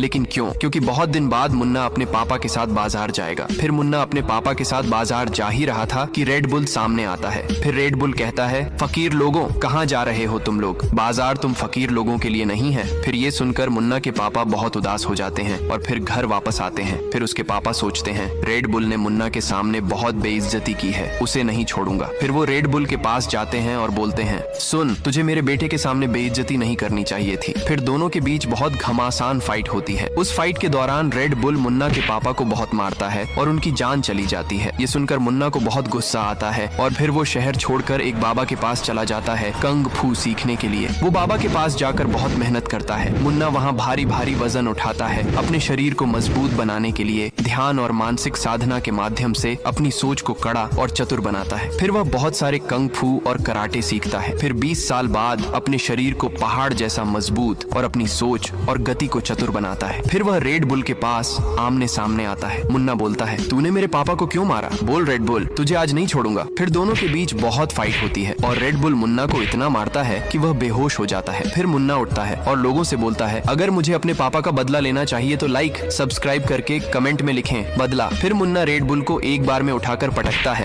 लेकिन क्यों? क्योंकि बहुत दिन बाद मुन्ना अपने पापा के साथ बाजार जाएगा। फिर मुन्ना अपने पापा के साथ बाजार जा ही रहा था कि रेड बुल सामने आता है। फिर रेड बुल कहता है, फकीर लोगों, कहाँ जा रहे हो तुम लोग? बाजार तुम फकीर लोगों के लिए नहीं है। फिर ये सुनकर मुन्ना के पापा बहुत उदास हो जाते हैं और फिर घर वापस आते हैं। फिर उसके पापा सोचते हैं, रेड बुल ने मुन्ना के सामने बहुत बेइज्जती की है, उसे नहीं छोड़ूंगा। फिर वो रेड बुल के पास जाते हैं और बोलते हैं, सुन, तुझे मेरे बेटे के सामने बेइज्जती नहीं करनी चाहिए थी। फिर दोनों के बीच बहुत घमासान फाइट होती है। उस फाइट के दौरान रेड बुल मुन्ना के पापा को बहुत मारता है और उनकी जान चली जाती है। ये सुनकर मुन्ना को बहुत गुस्सा आता है और फिर वो शहर छोड़कर एक बाबा के पास चला जाता है कंग फू सीखने के लिए। वो बाबा के पास जाकर बहुत मेहनत करता है। मुन्ना वहाँ भारी भारी वजन उठाता है। अपने शरीर को मजबूत बनाने के लिए ध्यान और मानसिक साधना के माध्यम से अपनी सोच को कड़ा और चतुर बनाता है। फिर वह बहुत सारे कंग फू और कराटे सीखता है। फिर 20 साल बाद अपने शरीर को पहाड़ जैसा मजबूत और अपनी सोच और गति को चतुर बनाता है। फिर वह रेड बुल के पास आमने सामने आता है। मुन्ना बोलता है, तूने मेरे पापा को क्यों मारा? बोल रेड बुल, तुझे आज नहीं छोड़ूंगा। फिर दोनों के बीच बहुत फाइट होती है और रेड बुल मुन्ना को इतना मारता है कि वह बेहोश हो जाता है। फिर मुन्ना उठता है और लोगों से बोलता है, अगर मुझे अपने पापा का बदला लेना चाहिए तो लाइक सब्सक्राइब करके कमेंट में लिखें बदला। फिर मुन्ना रेड बुल को एक बार में उठाकर पटकता है।